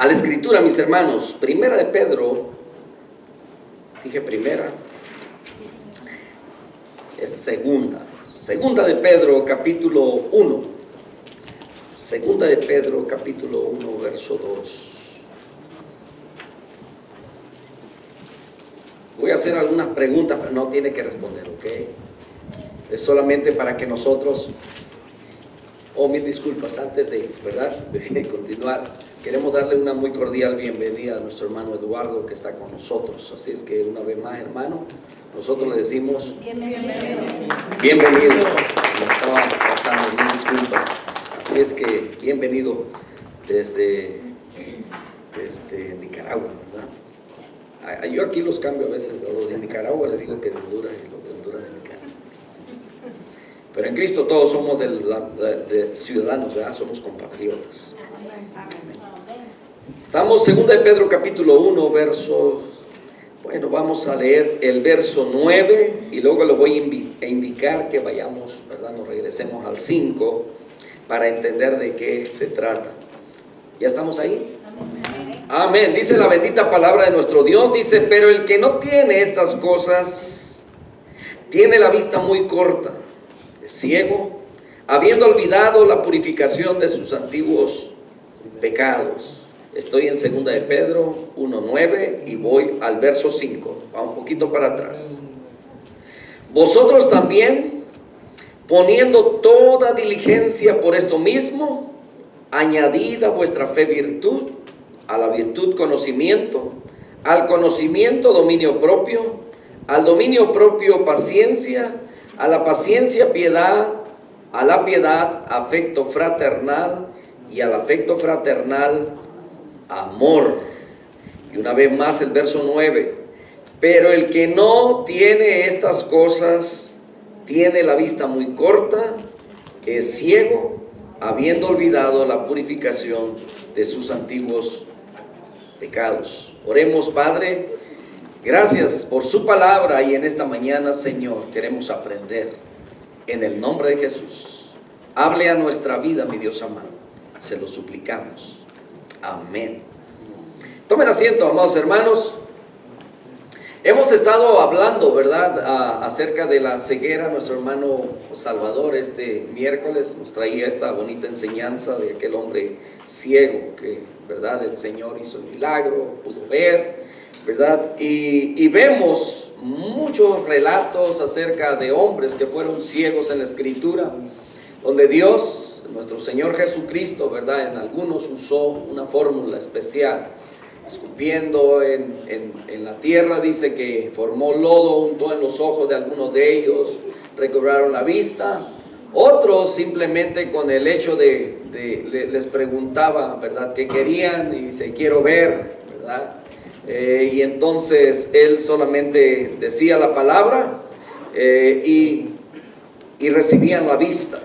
a la escritura, mis hermanos. Primera de Pedro, dije primera, es segunda. Segunda de Pedro, capítulo 1. Segunda de Pedro, capítulo 1, verso 2. Voy a hacer algunas preguntas, pero no tiene que responder, ¿ok? Es solamente para que nosotros, mil disculpas, antes de, ¿verdad?, de continuar, queremos darle una muy cordial bienvenida a nuestro hermano Eduardo que está con nosotros. Así es que una vez más, hermano, nosotros le decimos bienvenido. Me estaba pasando, mil disculpas. Así es que bienvenido desde Nicaragua, ¿verdad? Yo aquí los cambio a veces, a los de Nicaragua les digo que de Honduras y los de Honduras de Nicaragua. Pero en Cristo todos somos de ciudadanos, ¿verdad? Somos compatriotas. Estamos en 2 de Pedro capítulo 1, versos, bueno, vamos a leer el verso 9 y luego le voy a indicar que vayamos, ¿verdad? Nos regresemos al 5 para entender de qué se trata. ¿Ya estamos ahí? Amén. Dice la bendita palabra de nuestro Dios, dice: pero el que no tiene estas cosas, tiene la vista muy corta, es ciego, habiendo olvidado la purificación de sus antiguos pecados. Estoy en 2 de Pedro 1:9 y voy al verso 5, va un poquito para atrás. Vosotros también, poniendo toda diligencia por esto mismo, añadid a vuestra fe virtud, a la virtud conocimiento, al conocimiento dominio propio, al dominio propio paciencia, a la paciencia piedad, a la piedad afecto fraternal y al afecto fraternal amor. Y una vez más el verso 9: pero el que no tiene estas cosas tiene la vista muy corta, es ciego, habiendo olvidado la purificación de sus antiguos pecados. Oremos. Padre, gracias por su palabra, y en esta mañana, Señor, queremos aprender en el nombre de Jesús. Hable a nuestra vida, mi Dios amado, se lo suplicamos. Amén. Tomen asiento, amados hermanos. Hemos estado hablando, ¿verdad?, acerca de la ceguera. Nuestro hermano Salvador este miércoles nos traía esta bonita enseñanza de aquel hombre ciego que, ¿verdad?, el Señor hizo el milagro, pudo ver, ¿verdad? Y vemos muchos relatos acerca de hombres que fueron ciegos en la Escritura, donde Dios, nuestro Señor Jesucristo, ¿verdad?, en algunos usó una fórmula especial. Escupiendo en la tierra, dice que formó lodo, untó en los ojos de algunos de ellos, recobraron la vista. Otros simplemente con el hecho les preguntaba, ¿verdad?, qué querían, y dice: quiero ver, ¿verdad? Y entonces él solamente decía la palabra y recibían la vista.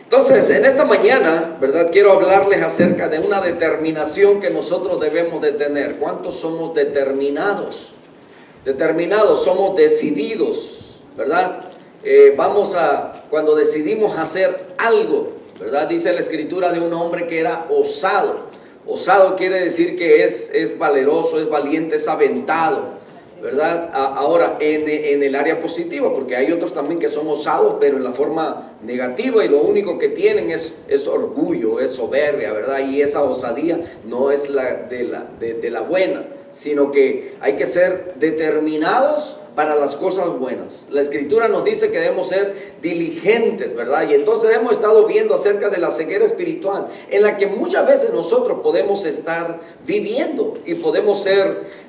Entonces, en esta mañana, ¿verdad?, quiero hablarles acerca de una determinación que nosotros debemos de tener. ¿Cuántos somos determinados? Determinados, somos decididos, ¿verdad? Cuando decidimos hacer algo, ¿verdad? Dice la Escritura de un hombre que era osado. Osado quiere decir que es valeroso, es valiente, es aventado, ¿verdad? Ahora, en el área positiva, porque hay otros también que son osados, pero en la forma negativa, y lo único que tienen es orgullo, es soberbia, ¿verdad? Y esa osadía no es de la buena, sino que hay que ser determinados para las cosas buenas. La Escritura nos dice que debemos ser diligentes, ¿verdad? Y entonces hemos estado viendo acerca de la ceguera espiritual, en la que muchas veces nosotros podemos estar viviendo y podemos ser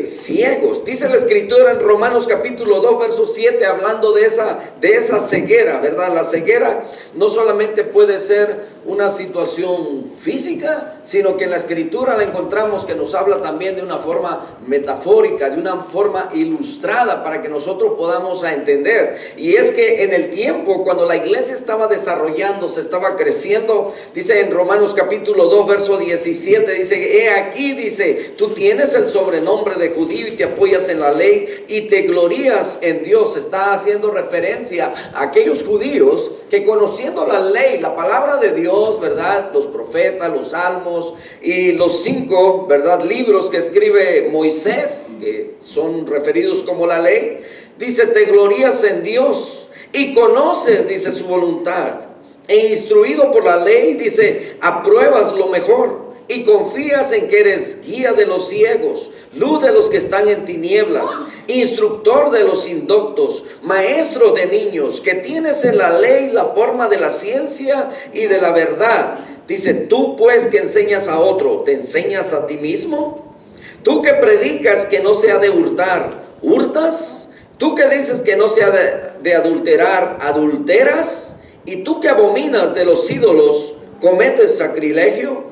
ciegos. Dice la Escritura en Romanos capítulo 2, verso 7, hablando de esa ceguera, ¿verdad? La ceguera no solamente puede ser una situación física, sino que en la Escritura la encontramos que nos habla también de una forma metafórica, de una forma ilustrada, para que nosotros podamos entender. Y es que en el tiempo cuando la iglesia estaba desarrollándose, estaba creciendo, dice en Romanos capítulo 2, verso 17, dice: he aquí, dice, tú tienes el sobrenombre de judío y te apoyas en la ley y te glorías en Dios. Está haciendo referencia a aquellos judíos que, conociendo la ley, la palabra de Dios, Dios, ¿verdad? Los profetas, los salmos y los 5, ¿verdad? Libros que escribe Moisés, que son referidos como la ley. Dice, te glorías en Dios y conoces, dice, su voluntad. E instruido por la ley, dice, apruebas lo mejor y confías en que eres guía de los ciegos, luz de los que están en tinieblas, instructor de los indoctos, maestro de niños, que tienes en la ley la forma de la ciencia y de la verdad. Dice, tú pues que enseñas a otro, ¿te enseñas a ti mismo? Tú que predicas que no se ha de hurtar, ¿hurtas? Tú que dices que no se ha de adulterar, ¿adulteras? Y tú que abominas de los ídolos, ¿cometes sacrilegio?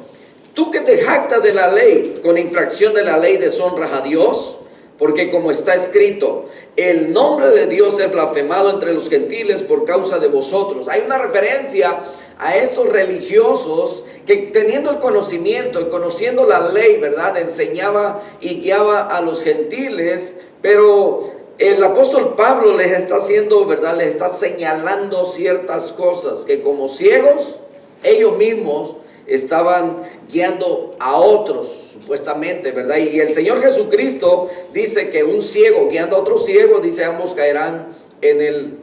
Tú que te jactas de la ley, con infracción de la ley deshonras a Dios, porque como está escrito, el nombre de Dios es blasfemado entre los gentiles por causa de vosotros. Hay una referencia a estos religiosos que teniendo el conocimiento y conociendo la ley, ¿verdad?, enseñaba y guiaba a los gentiles, pero el apóstol Pablo les está haciendo, ¿verdad?, les está señalando ciertas cosas que como ciegos, ellos mismos estaban guiando a otros, supuestamente, ¿verdad? Y el Señor Jesucristo dice que un ciego guiando a otro ciego, dice, ambos caerán en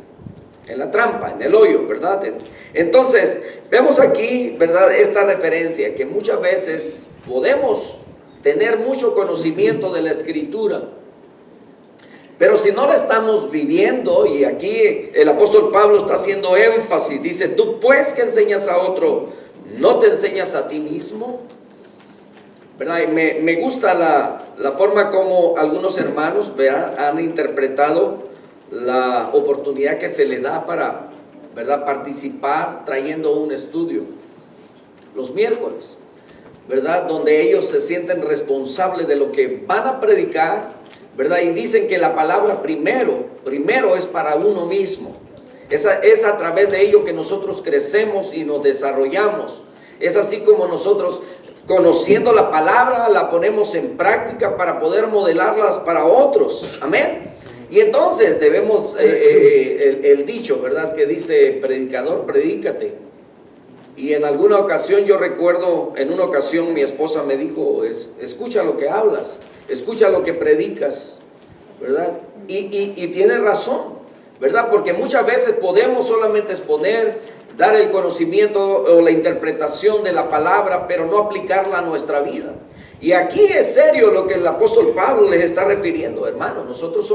la trampa, en el hoyo, ¿verdad? Entonces, vemos aquí, ¿verdad?, esta referencia, que muchas veces podemos tener mucho conocimiento de la Escritura, pero si no la estamos viviendo, y aquí el apóstol Pablo está haciendo énfasis, dice, tú pues que enseñas a otro, ¿no te enseñas a ti mismo? ¿Verdad? Y me gusta la forma como algunos hermanos, ¿verdad?, han interpretado la oportunidad que se les da para, ¿verdad?, participar trayendo un estudio los miércoles, ¿verdad?, donde ellos se sienten responsables de lo que van a predicar, ¿verdad? Y dicen que la palabra primero es para uno mismo. Es a través de ello que nosotros crecemos y nos desarrollamos. Es así como nosotros, conociendo la palabra, la ponemos en práctica para poder modelarlas para otros. Amén. Y entonces debemos, el dicho, ¿verdad?, que dice, predicador, predícate. Y en alguna ocasión, yo recuerdo, en una ocasión mi esposa me dijo, escucha lo que hablas, escucha lo que predicas, ¿verdad? Y tiene razón, ¿verdad? Porque muchas veces podemos solamente exponer, dar el conocimiento o la interpretación de la palabra, pero no aplicarla a nuestra vida. Y aquí es serio lo que el apóstol Pablo les está refiriendo, hermanos. Nosotros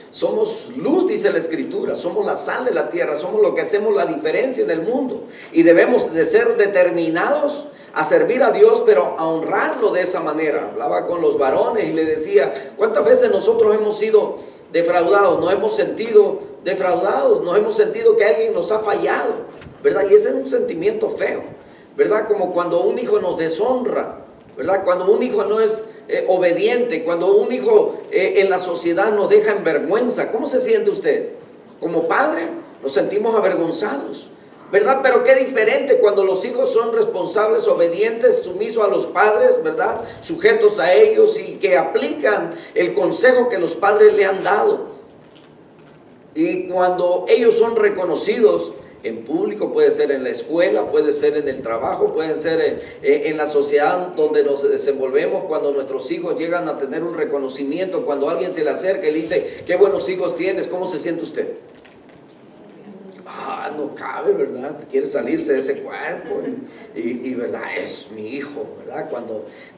somos luz, dice la Escritura, somos la sal de la tierra, somos lo que hacemos la diferencia en el mundo. Y debemos de ser determinados a servir a Dios, pero a honrarlo de esa manera. Hablaba con los varones y le decía, ¿cuántas veces nosotros hemos sido defraudados? Nos hemos sentido defraudados, nos hemos sentido que alguien nos ha fallado, ¿verdad? Y ese es un sentimiento feo, ¿verdad? Como cuando un hijo nos deshonra, ¿verdad? Cuando un hijo no es obediente, cuando un hijo en la sociedad nos deja en vergüenza. ¿Cómo se siente usted? Como padre nos sentimos avergonzados, ¿verdad? Pero qué diferente cuando los hijos son responsables, obedientes, sumisos a los padres, ¿verdad? Sujetos a ellos y que aplican el consejo que los padres le han dado. Y cuando ellos son reconocidos en público, puede ser en la escuela, puede ser en el trabajo, puede ser en la sociedad donde nos desenvolvemos, cuando nuestros hijos llegan a tener un reconocimiento, cuando alguien se le acerca y le dice, qué buenos hijos tienes, ¿cómo se siente usted? No cabe, ¿verdad? Quiere salirse de ese cuerpo y ¿verdad? Es mi hijo, ¿verdad?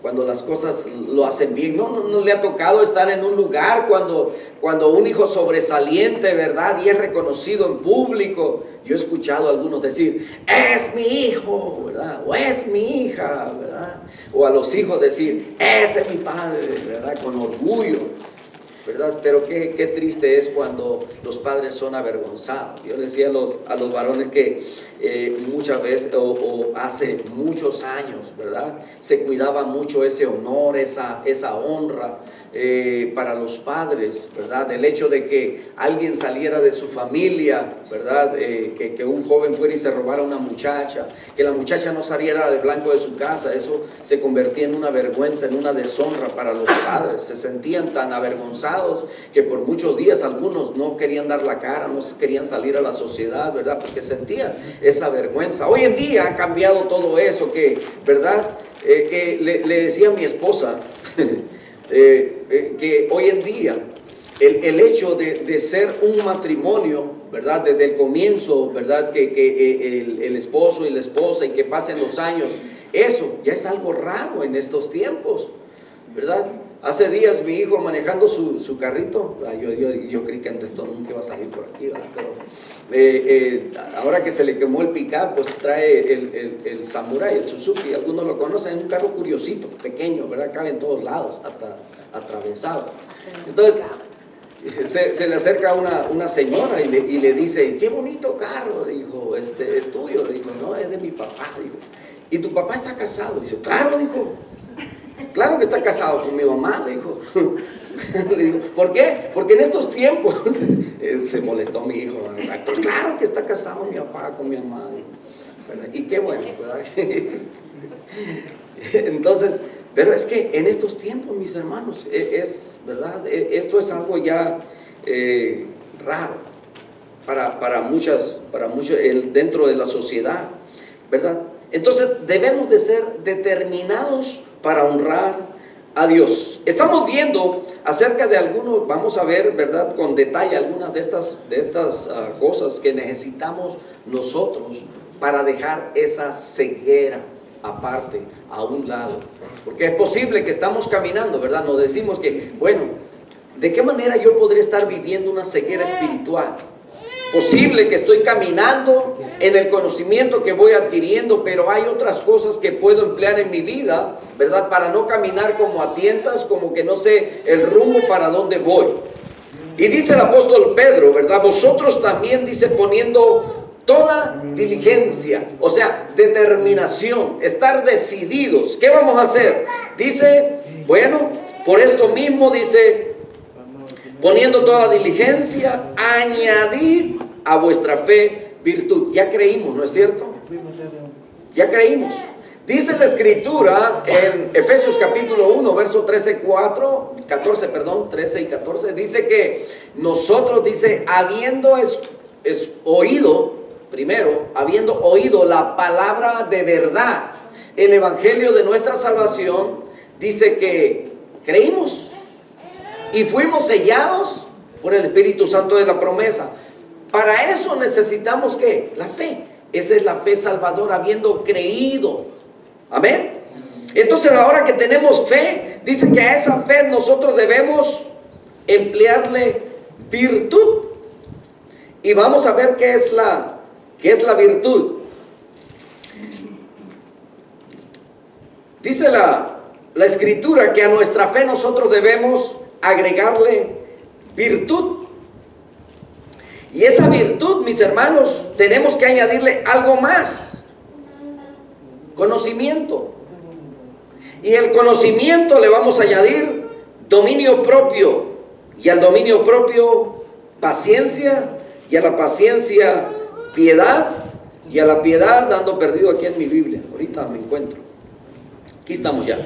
Cuando las cosas lo hacen bien. No le ha tocado estar en un lugar cuando un hijo sobresaliente, ¿verdad?, y es reconocido en público. Yo he escuchado a algunos decir, es mi hijo, ¿verdad? O es mi hija, ¿verdad? O a los hijos decir, ese es mi padre, ¿verdad? Con orgullo, ¿verdad? Pero qué triste es cuando los padres son avergonzados. Yo le decía a los varones que muchas veces, o hace muchos años, ¿verdad?, se cuidaba mucho ese honor, esa honra para los padres, ¿verdad? El hecho de que alguien saliera de su familia, ¿verdad? Que un joven fuera y se robara a una muchacha, que la muchacha no saliera de blanco de su casa, eso se convertía en una vergüenza, en una deshonra para los padres. Se sentían tan avergonzados avergonzados, que por muchos días algunos no querían dar la cara, no querían salir a la sociedad, ¿verdad? Porque sentían esa vergüenza. Hoy en día ha cambiado todo eso, que, ¿verdad? Le decía a mi esposa que hoy en día el hecho de ser un matrimonio, ¿verdad? Desde el comienzo, ¿verdad? Que el esposo y la esposa, y que pasen los años, eso ya es algo raro en estos tiempos, ¿verdad? Hace días mi hijo manejando su carrito, yo creí que antes esto nunca iba a salir por aquí, ¿verdad? Pero ahora que se le quemó el pick-up, pues trae el Samurai, el Suzuki, algunos lo conocen, es un carro curiosito, pequeño, ¿verdad? Cabe en todos lados, hasta atravesado. Entonces se le acerca una señora y le dice: qué bonito carro, dijo, es tuyo. Le dijo: no, es de mi papá, dijo. ¿Y tu papá está casado? Dice: claro, dijo, claro que está casado con mi mamá, le dijo. Le digo: ¿por qué? Porque en estos tiempos se molestó mi hijo, ¿verdad? Claro que está casado mi papá con mi mamá, ¿verdad? Y qué bueno, ¿verdad? Entonces, pero es que en estos tiempos, mis hermanos, ¿verdad? Esto es algo ya raro para muchos dentro de la sociedad, ¿verdad? Entonces debemos de ser determinados para honrar a Dios. Estamos viendo acerca de algunos, vamos a ver, ¿verdad?, con detalle algunas de estas cosas que necesitamos nosotros para dejar esa ceguera aparte, a un lado. Porque es posible que estamos caminando, ¿verdad? Nos decimos que, bueno, ¿de qué manera yo podría estar viviendo una ceguera espiritual? Posible que estoy caminando en el conocimiento que voy adquiriendo, pero hay otras cosas que puedo emplear en mi vida, ¿verdad? Para no caminar como a tientas, como que no sé el rumbo para dónde voy. Y dice el apóstol Pedro, ¿verdad? Vosotros también, dice, poniendo toda diligencia, o sea, determinación, estar decididos. ¿Qué vamos a hacer? Dice, bueno, por esto mismo, dice, poniendo toda diligencia, añadid a vuestra fe virtud. Ya creímos, ¿no es cierto? Ya creímos. Dice la Escritura en Efesios capítulo 1, verso 13 y 14, dice que nosotros, dice, habiendo oído, primero, habiendo oído la palabra de verdad, el evangelio de nuestra salvación, dice que creímos y fuimos sellados por el Espíritu Santo de la promesa. Para eso necesitamos, ¿qué? La fe. Esa es la fe salvadora, habiendo creído. Amén. Entonces, ahora que tenemos fe, dice que a esa fe nosotros debemos emplearle virtud. Y vamos a ver qué es la virtud. Dice la Escritura que a nuestra fe nosotros debemos agregarle virtud. Y esa virtud, mis hermanos, tenemos que añadirle algo más: conocimiento. Y el conocimiento le vamos a añadir dominio propio, y al dominio propio paciencia, y a la paciencia piedad, y a la piedad, ando perdido aquí en mi Biblia, ahorita me encuentro, aquí estamos ya.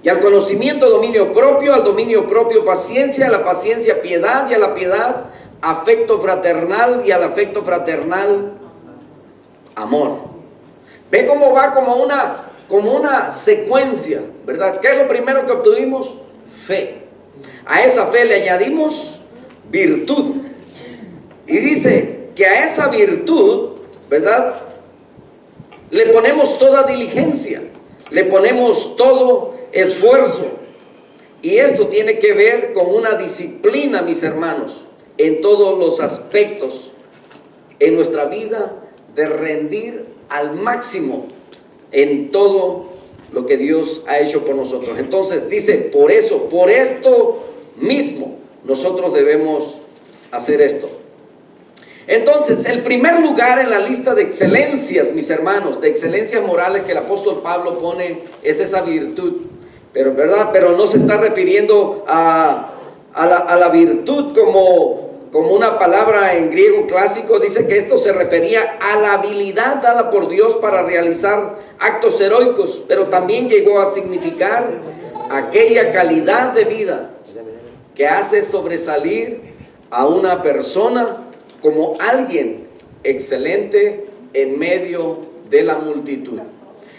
Y al conocimiento dominio propio, al dominio propio paciencia, a la paciencia piedad, y a la piedad afecto fraternal, y al afecto fraternal amor. Ve cómo va como una secuencia, ¿verdad? ¿Qué es lo primero que obtuvimos? Fe. A esa fe le añadimos virtud. Y dice que a esa virtud, ¿verdad?, le ponemos toda diligencia, le ponemos todo esfuerzo. Y esto tiene que ver con una disciplina, mis hermanos, en todos los aspectos en nuestra vida, de rendir al máximo en todo lo que Dios ha hecho por nosotros. Entonces dice, por esto mismo nosotros debemos hacer esto. Entonces, el primer lugar en la lista de excelencias, mis hermanos, de excelencias morales que el apóstol Pablo pone, es esa virtud. Pero, ¿verdad? Pero no se está refiriendo a la virtud como una palabra en griego clásico. Dice que esto se refería a la habilidad dada por Dios para realizar actos heroicos, pero también llegó a significar aquella calidad de vida que hace sobresalir a una persona como alguien excelente en medio de la multitud.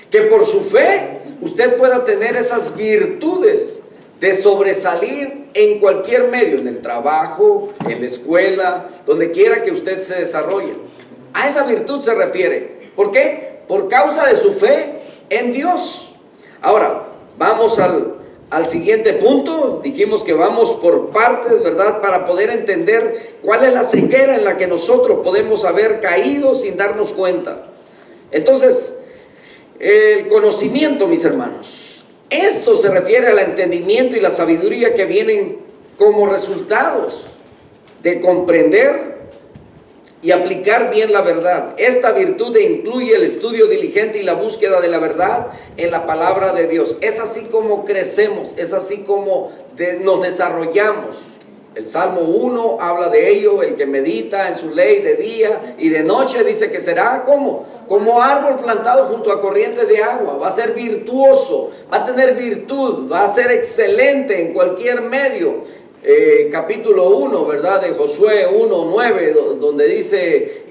Que por su fe usted pueda tener esas virtudes de sobresalir en cualquier medio, en el trabajo, en la escuela, donde quiera que usted se desarrolle. A esa virtud se refiere. ¿Por qué? Por causa de su fe en Dios. Ahora, vamos al siguiente punto. Dijimos que vamos por partes, ¿verdad? Para poder entender cuál es la ceguera en la que nosotros podemos haber caído sin darnos cuenta. Entonces, el conocimiento, mis hermanos. Esto se refiere al entendimiento y la sabiduría que vienen como resultados de comprender y aplicar bien la verdad. Esta virtud incluye el estudio diligente y la búsqueda de la verdad en la palabra de Dios. Es así como crecemos, es así como nos desarrollamos. El Salmo 1 habla de ello: el que medita en su ley de día y de noche, dice que será como árbol plantado junto a corrientes de agua. Va a ser virtuoso, va a tener virtud, va a ser excelente en cualquier medio. Capítulo 1, ¿verdad? De Josué 1:9, donde dice,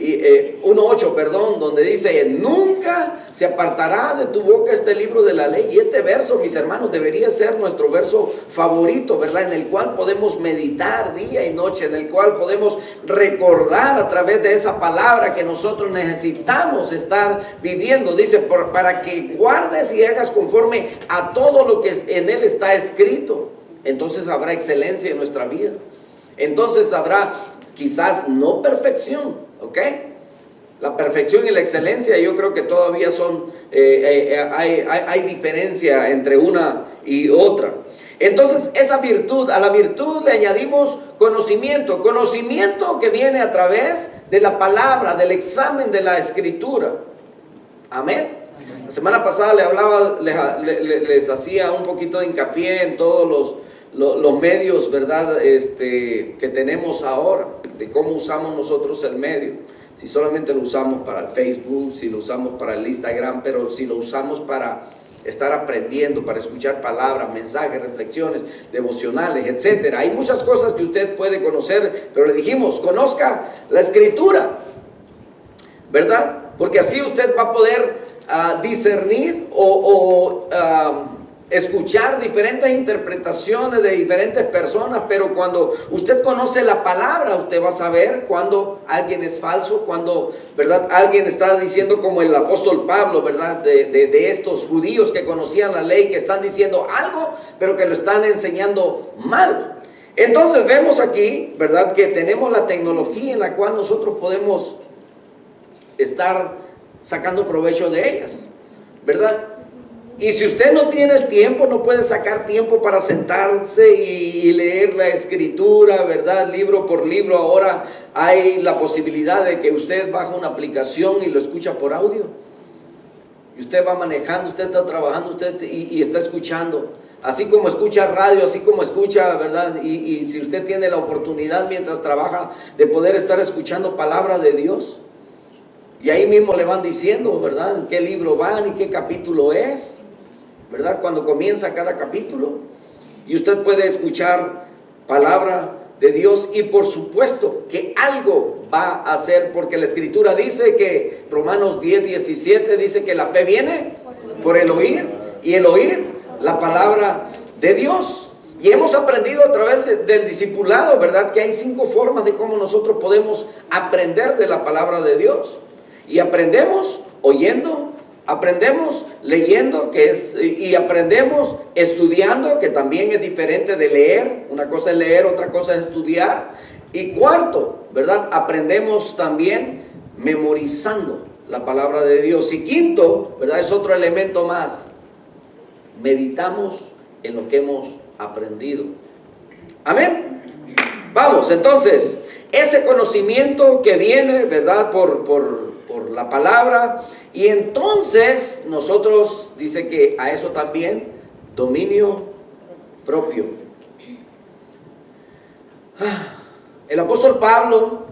1:8, perdón, donde dice: nunca se apartará de tu boca este libro de la ley. Y este verso, mis hermanos, debería ser nuestro verso favorito, ¿verdad? En el cual podemos meditar día y noche, en el cual podemos recordar a través de esa palabra que nosotros necesitamos estar viviendo. Dice, para que guardes y hagas conforme a todo lo que en él está escrito. Entonces habrá excelencia en nuestra vida. Entonces habrá quizás no perfección, ¿ok? La perfección y la excelencia, yo creo que todavía son, hay diferencia entre una y otra. Entonces esa virtud, a la virtud le añadimos conocimiento. Conocimiento que viene a través de la palabra, del examen de la escritura. Amén. La semana pasada les hacía un poquito de hincapié en todos los medios, ¿verdad? Que tenemos ahora, de cómo usamos nosotros el medio. Si solamente lo usamos para el Facebook, si lo usamos para el Instagram, pero si lo usamos para estar aprendiendo, para escuchar palabras, mensajes, reflexiones, devocionales, etcétera. Hay muchas cosas que usted puede conocer, pero le dijimos, conozca la Escritura, ¿verdad? Porque así usted va a poder discernir o escuchar diferentes interpretaciones de diferentes personas. Pero cuando usted conoce la palabra, usted va a saber cuando alguien es falso, cuando, ¿verdad?, alguien está diciendo, como el apóstol Pablo, ¿verdad?, de estos judíos que conocían la ley, que están diciendo algo, pero que lo están enseñando mal. Entonces vemos aquí, ¿verdad?, que tenemos la tecnología en la cual nosotros podemos estar sacando provecho de ellas, ¿verdad? Y si usted no tiene el tiempo, no puede sacar tiempo para sentarse y leer la Escritura, ¿verdad? Libro por libro. Ahora hay la posibilidad de que usted baja una aplicación y lo escucha por audio. Y usted va manejando, usted está trabajando, y está escuchando. Así como escucha radio, así como escucha, ¿verdad? Y si usted tiene la oportunidad mientras trabaja de poder estar escuchando palabra de Dios. Y ahí mismo le van diciendo, ¿verdad?, en qué libro van y qué capítulo es, ¿verdad?, cuando comienza cada capítulo. Y usted puede escuchar palabra de Dios, y por supuesto que algo va a hacer, porque la Escritura dice que, Romanos 10:17 dice que la fe viene por el oír, y el oír la palabra de Dios. Y hemos aprendido a través del discipulado, ¿verdad?, que hay 5 formas de cómo nosotros podemos aprender de la palabra de Dios. Y aprendemos oyendo, aprendemos leyendo, y aprendemos estudiando, que también es diferente de leer. Una cosa es leer, otra cosa es estudiar. Y cuarto, ¿verdad?, aprendemos también memorizando la palabra de Dios. Y quinto, ¿verdad?, es otro elemento más: meditamos en lo que hemos aprendido. Amén. Vamos, entonces, ese conocimiento que viene, ¿verdad?, por la palabra. Y entonces nosotros, dice que a eso también dominio propio. El apóstol Pablo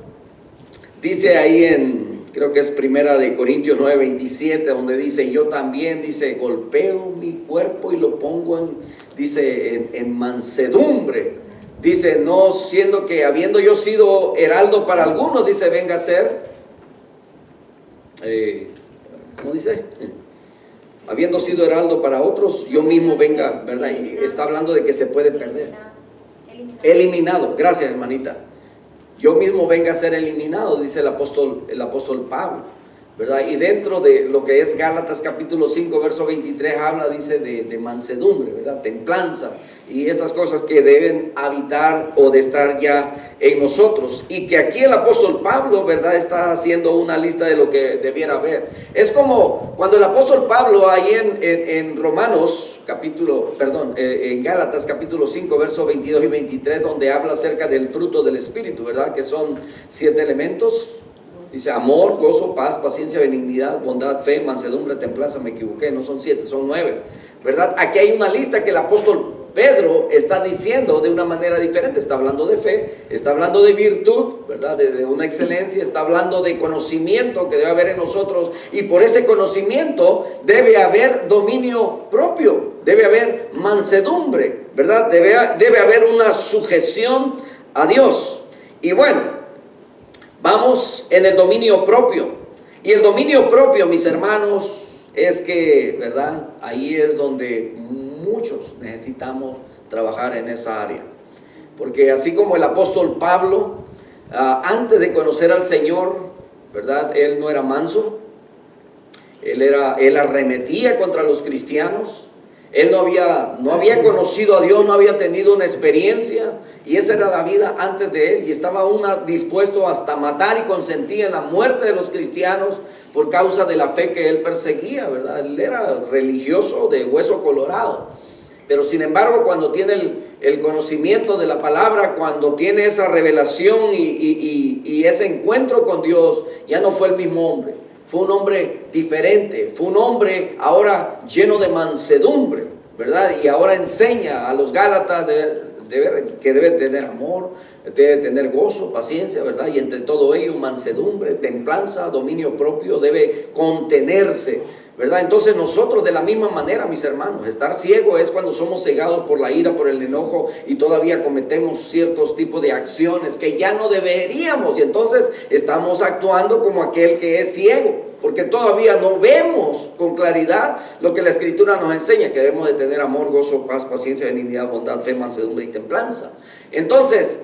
dice ahí creo que es primera de Corintios 9:27, donde dice: yo también, dice, golpeo mi cuerpo y lo pongo dice en mansedumbre, dice no siendo que habiendo yo sido heraldo para algunos, dice venga a ser, ¿cómo dice? Habiendo sido heraldo para otros, yo mismo venga, ¿verdad? Y está hablando de que se puede perder. Eliminado, gracias hermanita. Yo mismo venga a ser eliminado, dice el apóstol Pablo, ¿verdad? Y dentro de lo que es Gálatas capítulo 5, verso 23, habla, dice, de mansedumbre, ¿verdad? Templanza y esas cosas que deben habitar o de estar ya en nosotros. Y que aquí el apóstol Pablo, ¿verdad? Está haciendo una lista de lo que debiera haber. Es como cuando el apóstol Pablo ahí en Romanos en Gálatas capítulo 5, versos 22 y 23, donde habla acerca del fruto del Espíritu, ¿verdad? Que son 7 elementos. Dice amor, gozo, paz, paciencia, benignidad, bondad, fe, mansedumbre, templanza. Me equivoqué, no son 7, son 9, ¿verdad? Aquí hay una lista que el apóstol Pedro está diciendo de una manera diferente. Está hablando de fe, está hablando de virtud, ¿verdad? De una excelencia, está hablando de conocimiento que debe haber en nosotros, y por ese conocimiento debe haber dominio propio, debe haber mansedumbre, ¿verdad? Debe haber una sujeción a Dios. Y bueno, vamos en el dominio propio. Y el dominio propio, mis hermanos, es que, ¿verdad? Ahí es donde muchos necesitamos trabajar en esa área. Porque así como el apóstol Pablo, antes de conocer al Señor, ¿verdad? Él no era manso. Él arremetía contra los cristianos. Él no había conocido a Dios, no había tenido una experiencia, y esa era la vida antes de él, y estaba aún dispuesto hasta matar y consentía en la muerte de los cristianos por causa de la fe que él perseguía, ¿verdad? Él era religioso de hueso colorado, pero sin embargo cuando tiene el conocimiento de la palabra, cuando tiene esa revelación y ese encuentro con Dios, ya no fue el mismo hombre. Fue un hombre diferente, fue un hombre ahora lleno de mansedumbre, ¿verdad? Y ahora enseña a los Gálatas que debe tener amor, debe tener gozo, paciencia, ¿verdad? Y entre todo ello mansedumbre, templanza, dominio propio, debe contenerse, ¿verdad? Entonces nosotros de la misma manera, mis hermanos, estar ciego es cuando somos cegados por la ira, por el enojo, y todavía cometemos ciertos tipos de acciones que ya no deberíamos, y entonces estamos actuando como aquel que es ciego, porque todavía no vemos con claridad lo que la Escritura nos enseña, que debemos de tener amor, gozo, paz, paciencia, benignidad, bondad, fe, mansedumbre y templanza. Entonces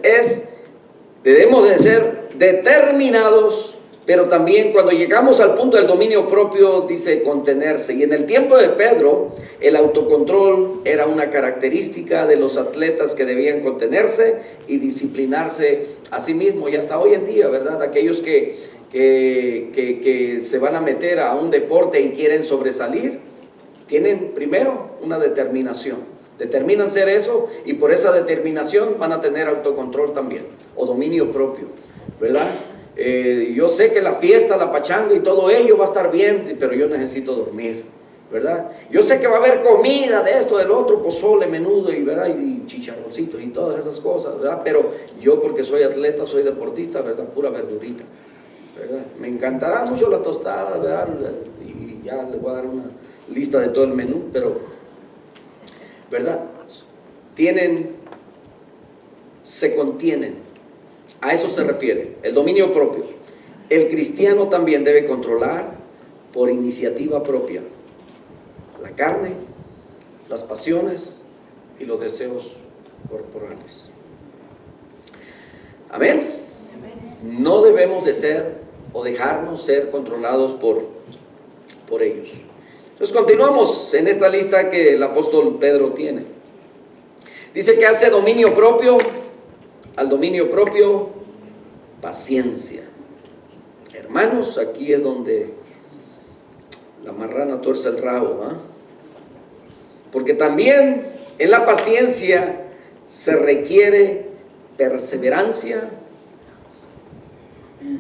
debemos de ser determinados. Pero también cuando llegamos al punto del dominio propio, dice contenerse. Y en el tiempo de Pedro, el autocontrol era una característica de los atletas que debían contenerse y disciplinarse a sí mismos. Y hasta hoy en día, ¿verdad? Aquellos que se van a meter a un deporte y quieren sobresalir, tienen primero una determinación. Determinan ser eso, y por esa determinación van a tener autocontrol también, o dominio propio, ¿verdad? Yo sé que la fiesta, la pachanga y todo ello va a estar bien, pero yo necesito dormir, ¿verdad? Yo sé que va a haber comida de esto, del otro, pozole, menudo y, ¿verdad? Y chicharroncitos y todas esas cosas, ¿verdad? Pero yo, porque soy atleta, soy deportista, ¿verdad? Pura verdurita, ¿verdad? Me encantará mucho la tostada, ¿verdad? Y ya les voy a dar una lista de todo el menú, pero, ¿verdad? Se contienen. A eso se refiere, el dominio propio. El cristiano también debe controlar por iniciativa propia la carne, las pasiones y los deseos corporales. Amén. No debemos de ser o dejarnos ser controlados por ellos. Entonces continuamos en esta lista que el apóstol Pedro tiene. Dice que hace dominio propio. Al dominio propio, paciencia. Hermanos, aquí es donde la marrana tuerce el rabo, ¿eh? Porque también en la paciencia se requiere perseverancia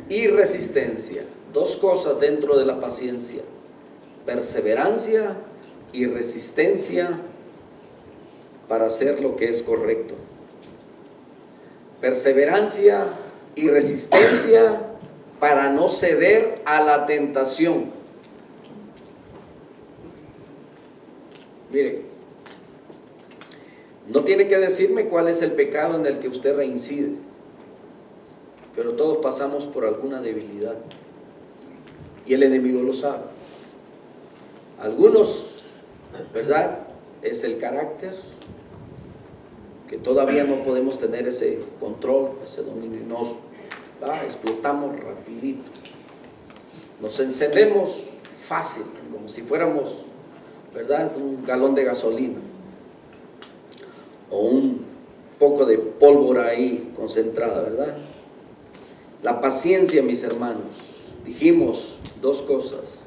y resistencia. Dos cosas dentro de la paciencia: perseverancia y resistencia para hacer lo que es correcto. Perseverancia y resistencia para no ceder a la tentación. Mire, tiene que decirme cuál es el pecado en el que usted reincide, pero todos pasamos por alguna debilidad y el enemigo lo sabe. Algunos, ¿verdad?, es el carácter, que todavía no podemos tener ese control, ese dominio, y nos explotamos rapidito, nos encendemos fácil, como si fuéramos, ¿verdad?, un galón de gasolina o un poco de pólvora ahí concentrada, ¿verdad? La paciencia, mis hermanos, dijimos dos cosas: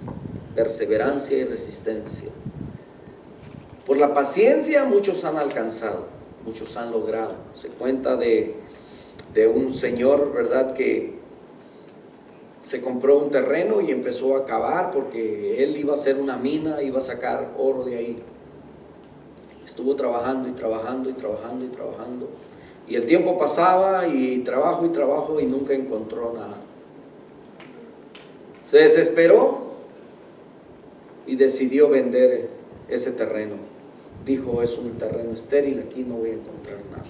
perseverancia y resistencia. Por la paciencia muchos han alcanzado, muchos han logrado. Se cuenta de un señor, ¿verdad?, que se compró un terreno y empezó a cavar porque él iba a hacer una mina, iba a sacar oro de ahí. Estuvo trabajando y trabajando y trabajando y trabajando. Y el tiempo pasaba y trabajo y nunca encontró nada. Se desesperó y decidió vender ese terreno. Dijo: es un terreno estéril, aquí no voy a encontrar nada.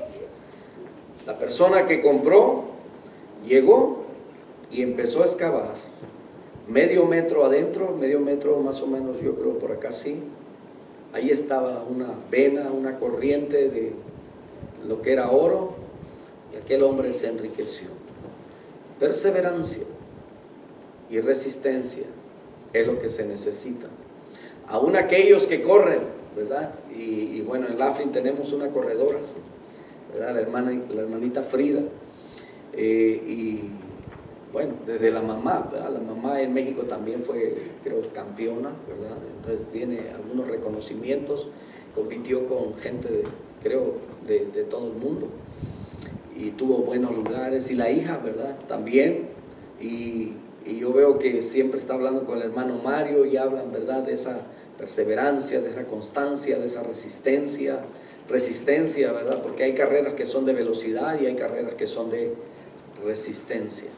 La persona que compró llegó y empezó a excavar medio metro adentro, medio metro más o menos, yo creo por acá sí. Ahí estaba una vena, una corriente de lo que era oro, y aquel hombre se enriqueció. Perseverancia y resistencia es lo que se necesita. Aún aquellos que corren, ¿verdad? Y bueno, en Laughlin tenemos una corredora, ¿verdad?, la hermanita Frida. Y bueno, desde la mamá, ¿verdad? La mamá en México también fue, creo, campeona, ¿verdad? Entonces tiene algunos reconocimientos, compitió con gente, creo, de todo el mundo, y tuvo buenos lugares. Y la hija, ¿verdad?, también. Y yo veo que siempre está hablando con el hermano Mario y hablan, ¿verdad?, de esa perseverancia, de esa constancia, de esa resistencia, ¿verdad?, porque hay carreras que son de velocidad y hay carreras que son de resistencia,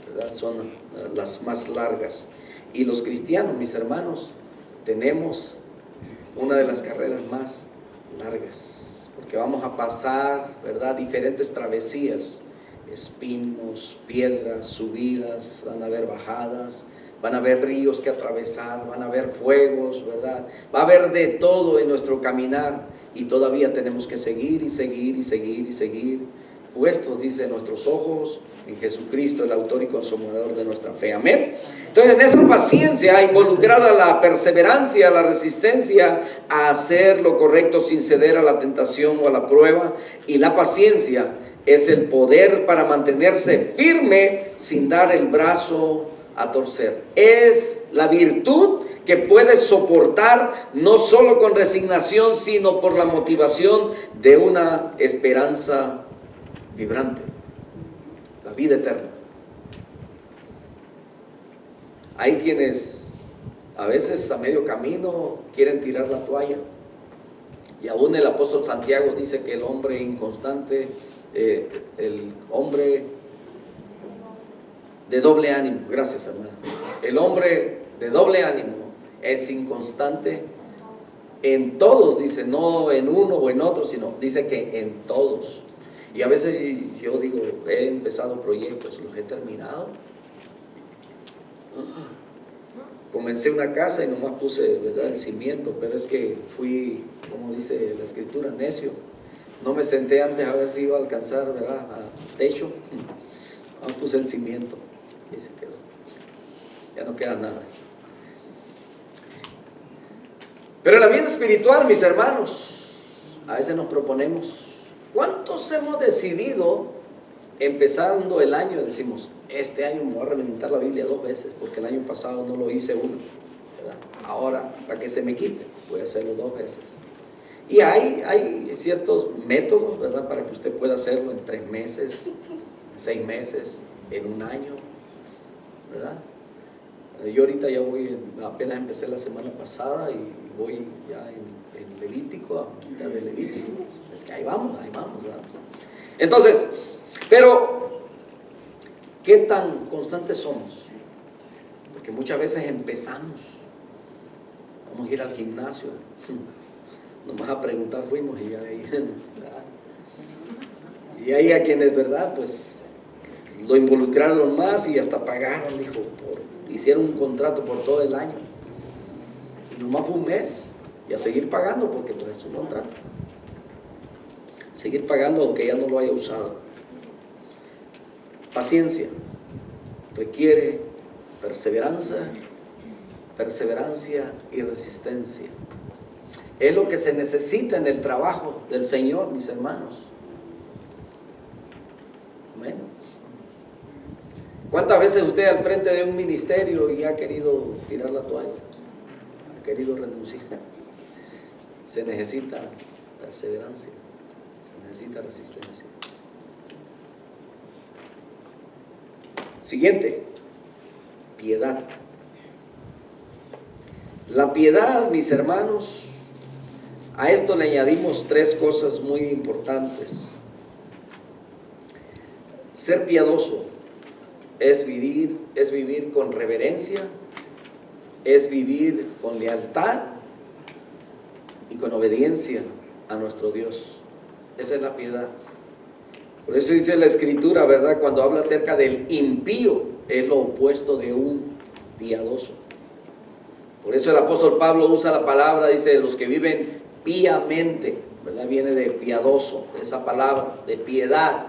¿verdad? Son las más largas. Y los cristianos, mis hermanos, tenemos una de las carreras más largas, porque vamos a pasar, ¿verdad?, diferentes travesías, espinos, piedras, subidas, van a haber bajadas, van a haber ríos que atravesar, van a haber fuegos, ¿verdad? Va a haber de todo en nuestro caminar, y todavía tenemos que seguir y seguir y seguir y seguir, puestos, dice, nuestros ojos en Jesucristo, el autor y consumador de nuestra fe. Amén. Entonces, en esa paciencia involucrada la perseverancia, la resistencia a hacer lo correcto sin ceder a la tentación o a la prueba. Y la paciencia es el poder para mantenerse firme sin dar el brazo a torcer. Es la virtud que puede soportar no solo con resignación, sino por la motivación de una esperanza vibrante, la vida eterna. Hay quienes a veces a medio camino quieren tirar la toalla, y aún el apóstol Santiago dice que el hombre inconstante, el hombre de doble ánimo, gracias hermano, el hombre de doble ánimo es inconstante en todos, dice, no en uno o en otro, sino dice que en todos. Y a veces yo digo, he empezado proyectos, los he terminado. Comencé una casa y nomás puse, ¿verdad?, el cimiento, pero es que fui, como dice la escritura, necio. No me senté antes a ver si iba a alcanzar, ¿verdad?, a techo. No, puse el cimiento y se quedó. Ya no queda nada. Pero en la vida espiritual, mis hermanos, a veces nos proponemos. ¿Cuántos hemos decidido, empezando el año, decimos, este año me voy a reventar la Biblia 2 veces, porque el año pasado no lo hice una, ¿verdad? Ahora, para que se me quite, voy a hacerlo 2 veces. Y hay ciertos métodos, ¿verdad?, para que usted pueda hacerlo en 3 meses, 6 meses, en un año, ¿verdad? Yo ahorita ya voy, apenas empecé la semana pasada y voy ya en Levítico, a mitad de Levítico. Es que ahí vamos, ¿verdad? Entonces, pero ¿qué tan constantes somos? Porque muchas veces empezamos, vamos a ir al gimnasio, nomás a preguntar fuimos y ya ahí, ¿verdad?, Y hay a quienes, ¿verdad? Pues lo involucraron más y hasta pagaron, dijo, hicieron un contrato por todo el año. Y nomás fue un mes. Y a seguir pagando porque pues es un contrato. Seguir pagando aunque ya no lo haya usado. Paciencia. Requiere perseverancia y resistencia. Es lo que se necesita en el trabajo del Señor, mis hermanos. Amén. ¿Cuántas veces usted al frente de un ministerio y ha querido tirar la toalla? ¿Ha querido renunciar? Se necesita perseverancia, se necesita resistencia. Siguiente, piedad. La piedad, mis hermanos, a esto le añadimos 3 cosas muy importantes. Ser piadoso es vivir con reverencia, es vivir con lealtad y con obediencia a nuestro Dios. Esa es la piedad. Por eso dice la Escritura, ¿verdad? Cuando habla acerca del impío, es lo opuesto de un piadoso. Por eso el apóstol Pablo usa la palabra, dice, los que viven píamente, ¿verdad? Viene de piadoso, esa palabra, de piedad.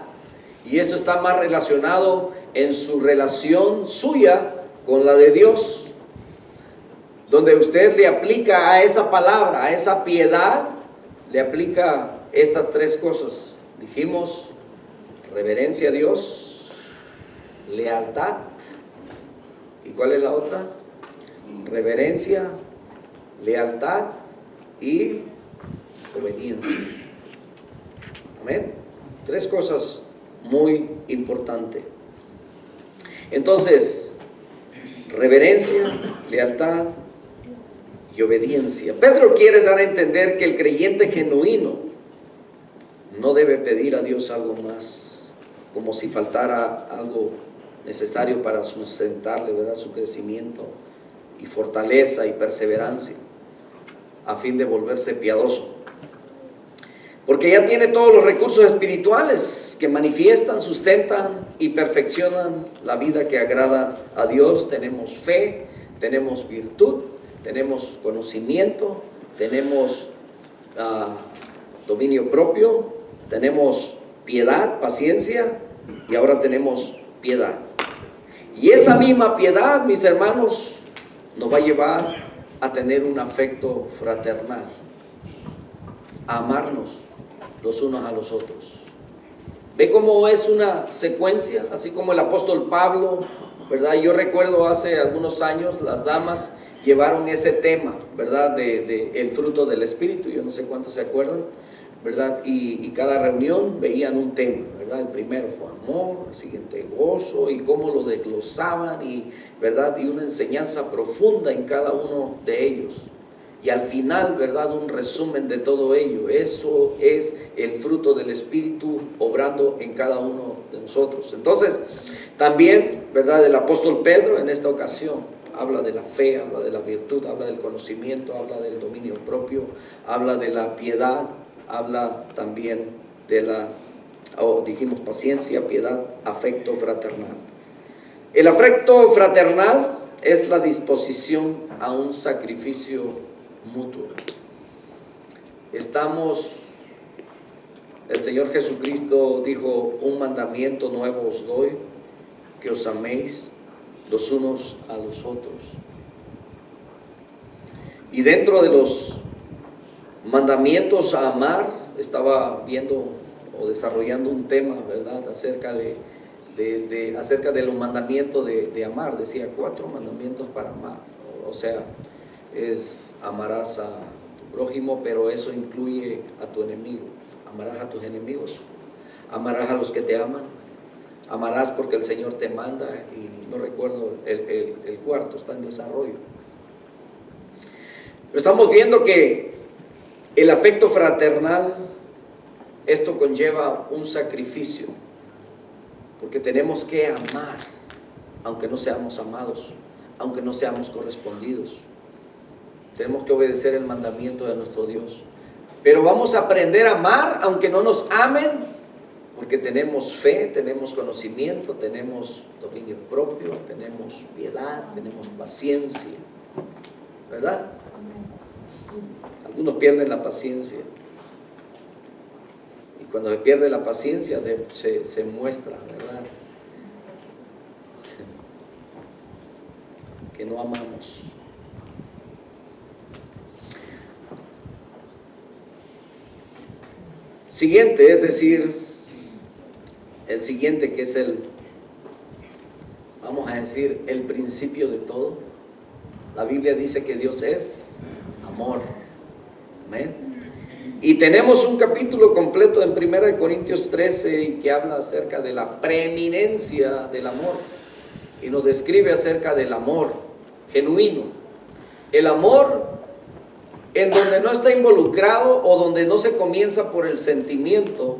Y esto está más relacionado en su relación suya con la de Dios, donde usted le aplica a esa palabra, a esa piedad, le aplica estas 3 cosas. Dijimos, reverencia a Dios, lealtad, ¿y cuál es la otra? Reverencia, lealtad y obediencia. Amén. 3 cosas muy importantes. Entonces, reverencia, lealtad y obediencia. Pedro quiere dar a entender que el creyente genuino no debe pedir a Dios algo más, como si faltara algo necesario para sustentarle, ¿verdad?, su crecimiento y fortaleza y perseverancia, a fin de volverse piadoso. Porque ya tiene todos los recursos espirituales que manifiestan, sustentan y perfeccionan la vida que agrada a Dios. Tenemos fe, tenemos virtud, tenemos conocimiento, tenemos dominio propio, tenemos piedad, paciencia y ahora tenemos piedad. Y esa misma piedad, mis hermanos, nos va a llevar a tener un afecto fraternal, a amarnos los unos a los otros. ¿Ve cómo es una secuencia? Así como el apóstol Pablo, ¿verdad? Yo recuerdo hace algunos años las damas llevaron ese tema, ¿verdad? De el fruto del Espíritu, yo no sé cuántos se acuerdan, ¿verdad? Y cada reunión veían un tema, ¿verdad? El primero fue amor, el siguiente gozo, y cómo lo desglosaban, y, ¿verdad? Y una enseñanza profunda en cada uno de ellos. Y al final, ¿verdad?, un resumen de todo ello. Eso es el fruto del Espíritu obrando en cada uno de nosotros. Entonces, también, ¿verdad?, el apóstol Pedro en esta ocasión habla de la fe, habla de la virtud, habla del conocimiento, habla del dominio propio, habla de la piedad, habla también de dijimos paciencia, piedad, afecto fraternal. El afecto fraternal es la disposición a un sacrificio mutuo. El Señor Jesucristo dijo, un mandamiento nuevo os doy, que os améis los unos a los otros. Y dentro de los mandamientos a amar, estaba viendo o desarrollando un tema, ¿verdad?, acerca de los mandamientos de amar. Decía 4 mandamientos para amar, o sea, amarás a tu prójimo, pero eso incluye a tu enemigo. Amarás a tus enemigos, amarás a los que te aman, amarás porque el Señor te manda, y no recuerdo el cuarto, está en desarrollo. Pero estamos viendo que el afecto fraternal, esto conlleva un sacrificio, porque tenemos que amar, aunque no seamos amados, aunque no seamos correspondidos. Tenemos que obedecer el mandamiento de nuestro Dios. Pero vamos a aprender a amar aunque no nos amen, Porque tenemos fe, tenemos conocimiento, tenemos dominio propio, tenemos piedad, tenemos paciencia, ¿verdad? Algunos pierden la paciencia. Y cuando se pierde la paciencia se muestra, ¿verdad? Que no amamos. Siguiente, es decir, el siguiente que es vamos a decir, el principio de todo. La Biblia dice que Dios es amor. Amén. Y tenemos un capítulo completo en 1 Corintios 13 y que habla acerca de la preeminencia del amor. Y nos describe acerca del amor genuino. El amor en donde no está involucrado o donde no se comienza por el sentimiento,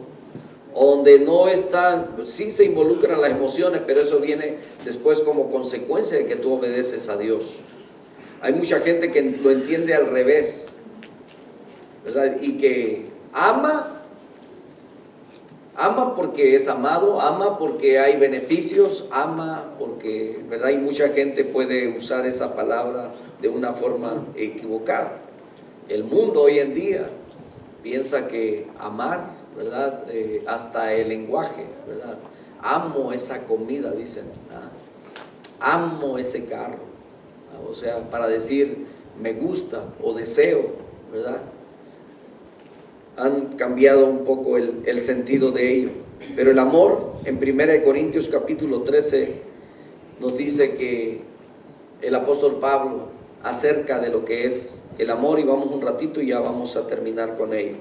o donde no están, sí se involucran las emociones, pero eso viene después como consecuencia de que tú obedeces a Dios. Hay mucha gente que lo entiende al revés, ¿verdad? Y que ama porque es amado, ama porque hay beneficios, ama porque, ¿verdad? Y mucha gente puede usar esa palabra de una forma equivocada. El mundo hoy en día piensa que amar, ¿verdad? Hasta el lenguaje, ¿verdad? Amo esa comida, dicen, ¿verdad? Amo ese carro, ¿verdad? O sea, para decir me gusta o deseo, ¿verdad? Han cambiado un poco el sentido de ello. Pero el amor, en 1 Corintios capítulo 13, nos dice que el apóstol Pablo acerca de lo que es el amor, y vamos un ratito y ya vamos a terminar con ello.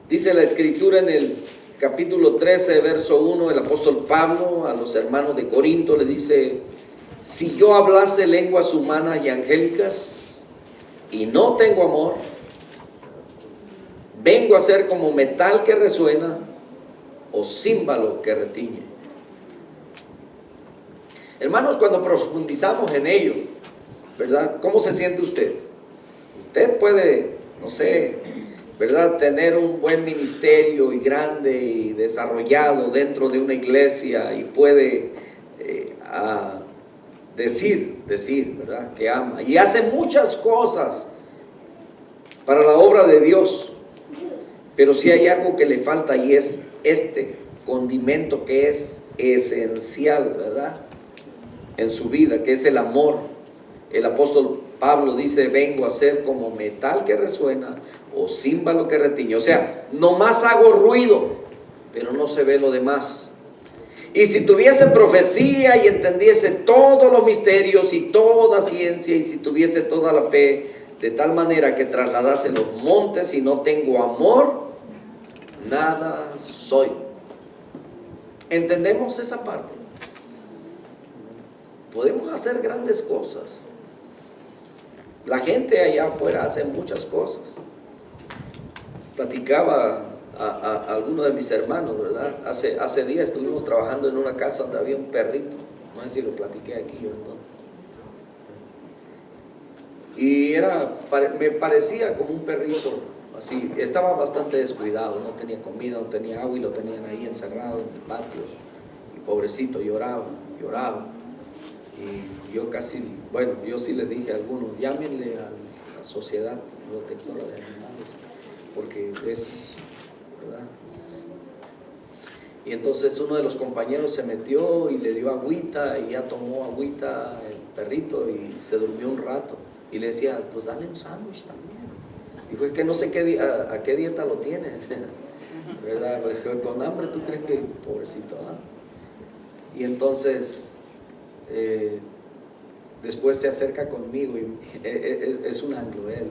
Dice la escritura en el capítulo 13, verso 1, el apóstol Pablo a los hermanos de Corinto le dice: si yo hablase lenguas humanas y angélicas y no tengo amor, vengo a ser como metal que resuena o címbalo que retiñe. Hermanos, cuando profundizamos en ello, ¿verdad? ¿Cómo se siente usted? Usted puede, no sé, ¿verdad?, tener un buen ministerio y grande y desarrollado dentro de una iglesia y puede decir, ¿verdad?, que ama y hace muchas cosas para la obra de Dios, pero si hay algo que le falta y es este condimento que es esencial, ¿verdad?, en su vida, que es el amor. El apóstol Pablo dice: vengo a ser como metal que resuena o címbalo que retiñe. O sea, nomás hago ruido, pero no se ve lo demás. Y si tuviese profecía y entendiese todos los misterios y toda ciencia, y si tuviese toda la fe, de tal manera que trasladase los montes, y no tengo amor, nada soy. ¿Entendemos esa parte? Podemos hacer grandes cosas. La gente allá afuera hace muchas cosas. Platicaba a alguno de mis hermanos, ¿verdad? Hace días estuvimos trabajando en una casa donde había un perrito. No sé si lo platiqué aquí o no. Y me parecía como un perrito así. Estaba bastante descuidado, no tenía comida, no tenía agua y lo tenían ahí encerrado en el patio. Y pobrecito, lloraba. Y yo yo sí les dije a algunos: llámenle a la Sociedad Protectora de Animales, porque es, ¿verdad? Y entonces uno de los compañeros se metió y le dio agüita, y ya tomó agüita el perrito y se durmió un rato. Y le decía: pues dale un sándwich también. Dijo: es que no sé a qué dieta lo tiene, ¿verdad? Pues con hambre, ¿tú crees que pobrecito? Y entonces después se acerca conmigo y es un anglo él,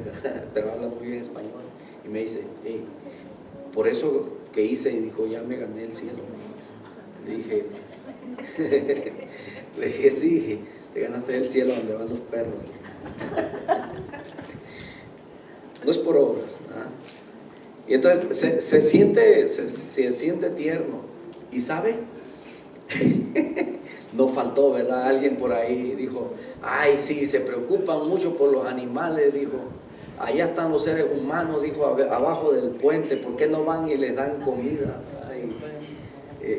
pero habla muy bien español, y me dice: hey, por eso que hice, y dijo, ya me gané el cielo. Le dije, sí, te ganaste el cielo donde van los perros. No es por obras, ¿ah? Y entonces se siente tierno. ¿Y sabe? no faltó, ¿verdad? Alguien por ahí dijo, ay, sí, se preocupan mucho por los animales, dijo. Allá están los seres humanos, dijo, abajo del puente, ¿por qué no van y les dan comida? Ay,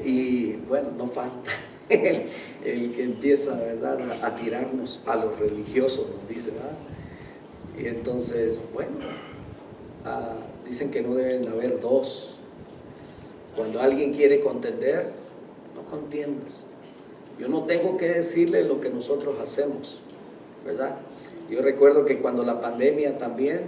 y bueno, no falta el que empieza, ¿verdad?, a tirarnos a los religiosos, nos dice, ¿verdad? Y entonces, bueno, dicen que no deben haber dos. Cuando alguien quiere contender, no contiendas. Yo no tengo que decirle lo que nosotros hacemos, ¿verdad? Yo recuerdo que cuando la pandemia también,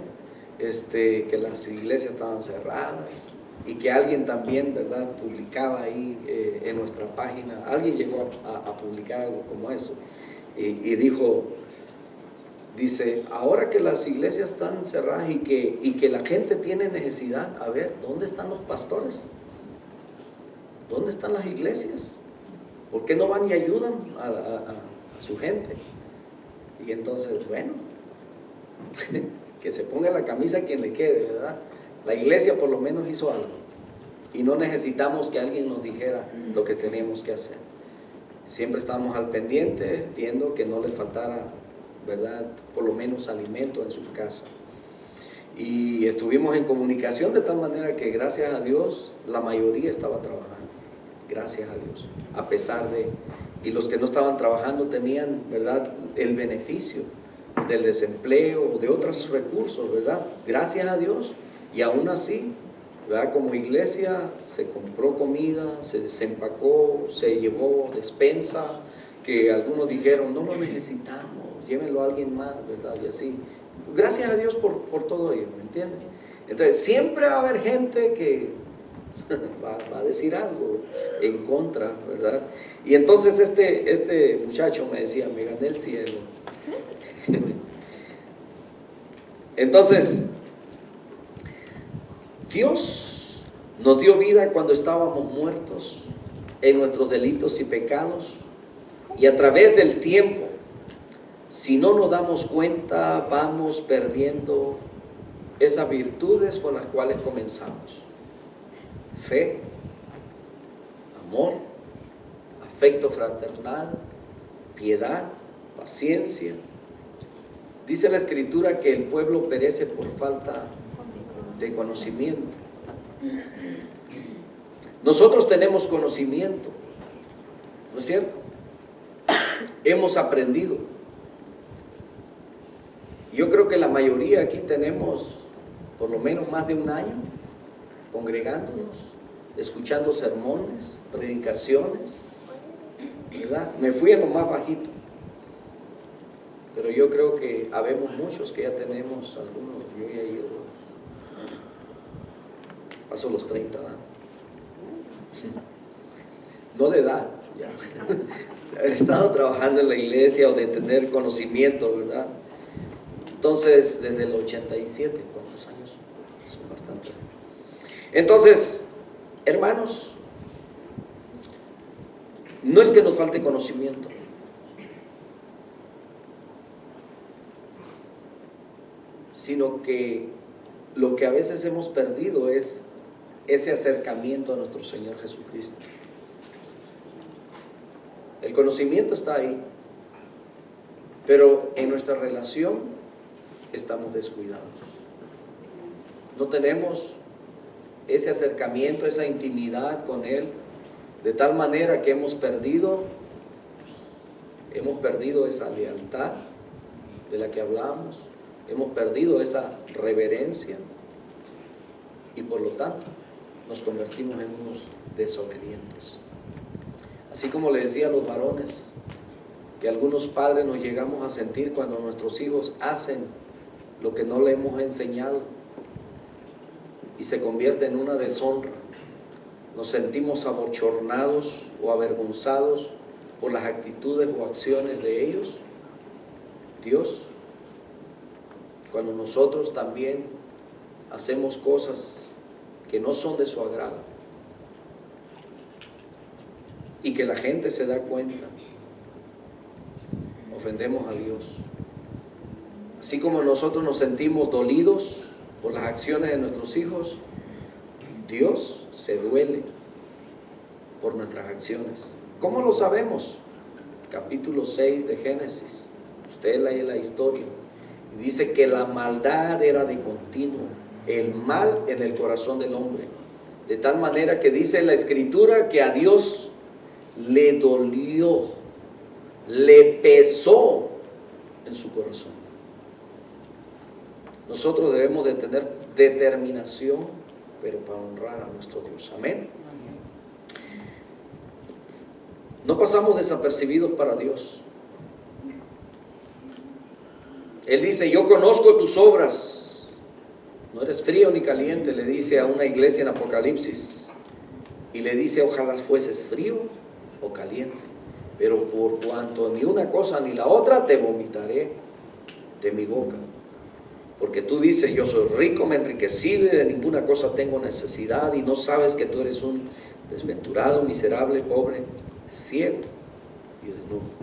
que las iglesias estaban cerradas y que alguien también, ¿verdad?, publicaba ahí en nuestra página, alguien llegó a publicar algo como eso y dice, ahora que las iglesias están cerradas y que la gente tiene necesidad, a ver, ¿dónde están los pastores? ¿Dónde están las iglesias? ¿Por qué no van y ayudan a su gente? Y entonces, bueno, que se ponga la camisa quien le quede, ¿verdad? La iglesia por lo menos hizo algo y no necesitamos que alguien nos dijera lo que teníamos que hacer. Siempre estábamos al pendiente viendo que no les faltara, ¿verdad?, por lo menos alimento en sus casas. Y estuvimos en comunicación de tal manera que gracias a Dios la mayoría estaba trabajando, gracias a Dios, a pesar de, y los que no estaban trabajando tenían, ¿verdad?, el beneficio del desempleo, de otros recursos, ¿verdad?, gracias a Dios. Y aún así, ¿verdad?, como iglesia se compró comida, se desempacó, se llevó despensa, que algunos dijeron, no lo necesitamos, llévenlo a alguien más, ¿verdad?, y así. Gracias a Dios por todo ello, ¿me entienden? Entonces, siempre va a haber gente que va a decir algo en contra, ¿verdad? Y entonces este muchacho me decía, me gané el cielo. Entonces, Dios nos dio vida cuando estábamos muertos en nuestros delitos y pecados, y a través del tiempo, si no nos damos cuenta, vamos perdiendo esas virtudes con las cuales comenzamos: fe, amor, afecto fraternal, piedad, paciencia. Dice la Escritura que el pueblo perece por falta de conocimiento. Nosotros tenemos conocimiento, ¿no es cierto? Hemos aprendido. Yo creo que la mayoría aquí tenemos por lo menos más de un año congregándonos, escuchando sermones, predicaciones, ¿verdad? Me fui en lo más bajito, pero yo creo que habemos muchos que ya tenemos, algunos, yo ya he ido, paso los 30, ¿verdad? No de edad, ya, de haber estado trabajando en la iglesia o de tener conocimiento, ¿verdad? Entonces, desde el 87, ¿cuántos años? Son bastantes. Entonces, hermanos, no es que nos falte conocimiento, sino que lo que a veces hemos perdido es ese acercamiento a nuestro Señor Jesucristo. El conocimiento está ahí, pero en nuestra relación estamos descuidados. No tenemos ese acercamiento, esa intimidad con Él, de tal manera que hemos perdido esa lealtad de la que hablamos, hemos perdido esa reverencia y por lo tanto nos convertimos en unos desobedientes. Así como le decía a los varones, que algunos padres nos llegamos a sentir cuando nuestros hijos hacen lo que no le hemos enseñado y se convierte en una deshonra. Nos sentimos abochornados o avergonzados por las actitudes o acciones de ellos. Dios, cuando nosotros también hacemos cosas que no son de su agrado y que la gente se da cuenta, ofendemos a Dios. Así como nosotros nos sentimos dolidos por las acciones de nuestros hijos, Dios se duele por nuestras acciones. ¿Cómo lo sabemos? capítulo 6 de Génesis. Usted lee la historia y dice que la maldad era de continuo, el mal en el corazón del hombre, de tal manera que dice la Escritura que a Dios le dolió, le pesó en su corazón. Nosotros debemos de tener determinación, pero para honrar a nuestro Dios. Amén. No pasamos desapercibidos para Dios. Él dice, yo conozco tus obras, no eres frío ni caliente, le dice a una iglesia en Apocalipsis, y le dice, ojalá fueses frío o caliente, pero por cuanto ni una cosa ni la otra, te vomitaré de mi boca. Porque tú dices, yo soy rico, me enriquecí, de ninguna cosa tengo necesidad, y no sabes que tú eres un desventurado, miserable, pobre, ciego y desnudo.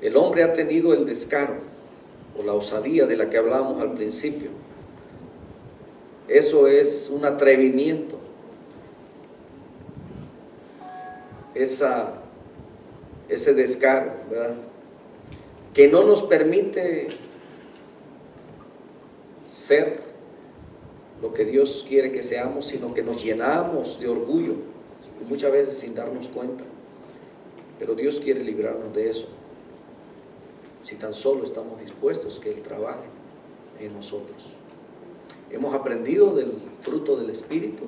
El hombre ha tenido el descaro o la osadía de la que hablábamos al principio. Eso es un atrevimiento. Ese descaro, ¿verdad?, que no nos permite ser lo que Dios quiere que seamos, sino que nos llenamos de orgullo, y muchas veces sin darnos cuenta. Pero Dios quiere librarnos de eso, si tan solo estamos dispuestos que Él trabaje en nosotros. Hemos aprendido del fruto del Espíritu,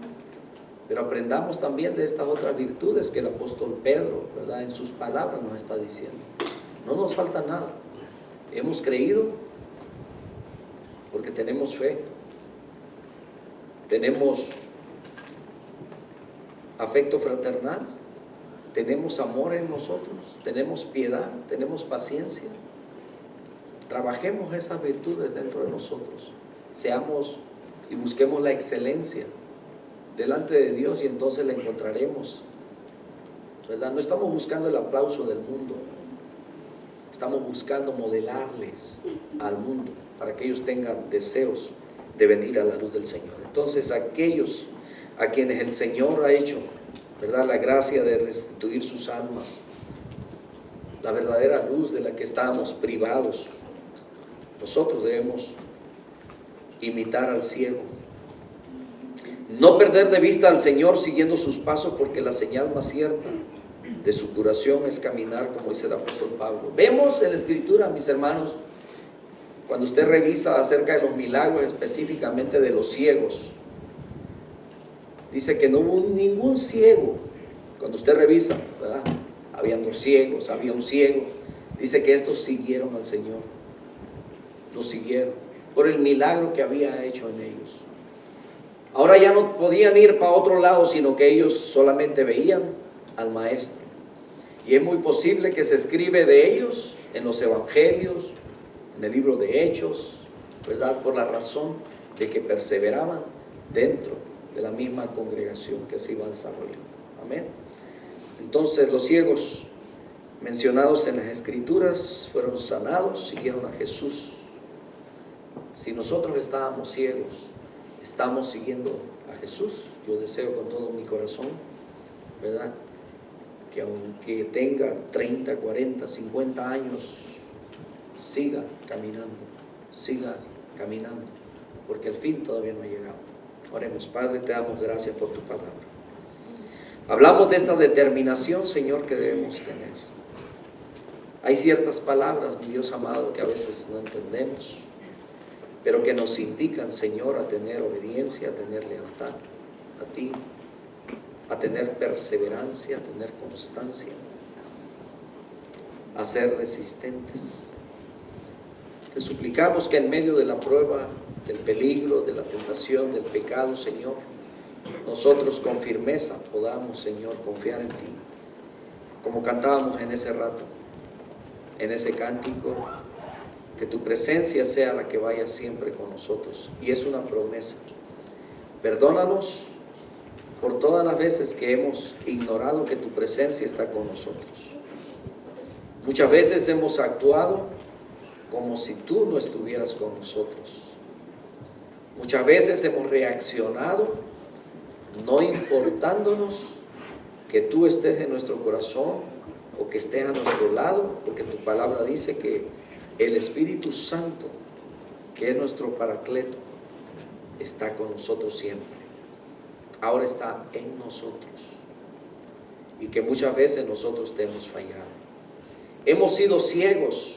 pero aprendamos también de estas otras virtudes que el apóstol Pedro, ¿verdad?, en sus palabras nos está diciendo. No nos falta nada. Hemos creído porque tenemos fe, tenemos afecto fraternal, tenemos amor en nosotros, tenemos piedad, tenemos paciencia. Trabajemos esas virtudes dentro de nosotros, seamos y busquemos la excelencia delante de Dios, y entonces la encontraremos, ¿verdad? No estamos buscando el aplauso del mundo, estamos buscando modelarles al mundo para que ellos tengan deseos de venir a la luz del Señor. Entonces, aquellos a quienes el Señor ha hecho, ¿verdad?, la gracia de restituir sus almas, la verdadera luz de la que estábamos privados, nosotros debemos imitar al ciego. No perder de vista al Señor siguiendo sus pasos, porque la señal más cierta de su curación es caminar como dice el apóstol Pablo. Vemos en la Escritura, mis hermanos, cuando usted revisa acerca de los milagros, específicamente de los ciegos, dice que no hubo ningún ciego. Cuando usted revisa, ¿verdad?, habían dos ciegos, había un ciego, dice que estos siguieron al Señor, lo siguieron por el milagro que había hecho en ellos. Ahora ya no podían ir para otro lado, sino que ellos solamente veían al Maestro. Y es muy posible que se escribe de ellos en los evangelios, en el libro de Hechos, ¿verdad?, por la razón de que perseveraban dentro de la misma congregación que se iba desarrollando. Amén. Entonces los ciegos mencionados en las Escrituras fueron sanados, siguieron a Jesús. Si nosotros estábamos ciegos, estamos siguiendo a Jesús. Yo deseo con todo mi corazón, ¿verdad?, que aunque tenga 30, 40, 50 años, siga caminando, porque el fin todavía no ha llegado. Oremos. Padre, te damos gracias por tu palabra. Hablamos de esta determinación, Señor, que debemos tener. Hay ciertas palabras, mi Dios amado, que a veces no entendemos, pero que nos indican, Señor, a tener obediencia, a tener lealtad a ti, a tener perseverancia, a tener constancia, a ser resistentes. Te suplicamos que en medio de la prueba, del peligro, de la tentación, del pecado, Señor, nosotros con firmeza podamos, Señor, confiar en ti, como cantábamos en ese rato, en ese cántico, que tu presencia sea la que vaya siempre con nosotros. Y es una promesa. Perdónanos por todas las veces que hemos ignorado que tu presencia está con nosotros. Muchas veces hemos actuado como si tú no estuvieras con nosotros. Muchas veces hemos reaccionado no importándonos que tú estés en nuestro corazón o que estés a nuestro lado, porque tu palabra dice que el Espíritu Santo, que es nuestro Paracleto, está con nosotros siempre. Ahora está en nosotros. Y que muchas veces nosotros te hemos fallado. Hemos sido ciegos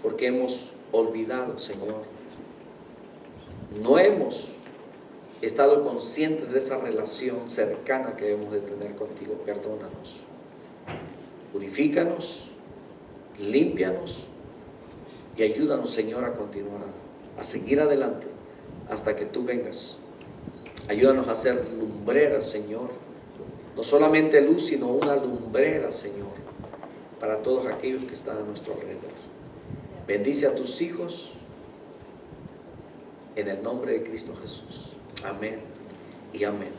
porque hemos olvidado, Señor. No hemos estado conscientes de esa relación cercana que debemos de tener contigo. Perdónanos. Purifícanos, límpianos y ayúdanos, Señor, a continuar, a seguir adelante hasta que tú vengas. Ayúdanos a ser lumbreras, Señor. No solamente luz, sino una lumbrera, Señor, para todos aquellos que están a nuestro alrededor. Bendice a tus hijos en el nombre de Cristo Jesús. Amén y amén.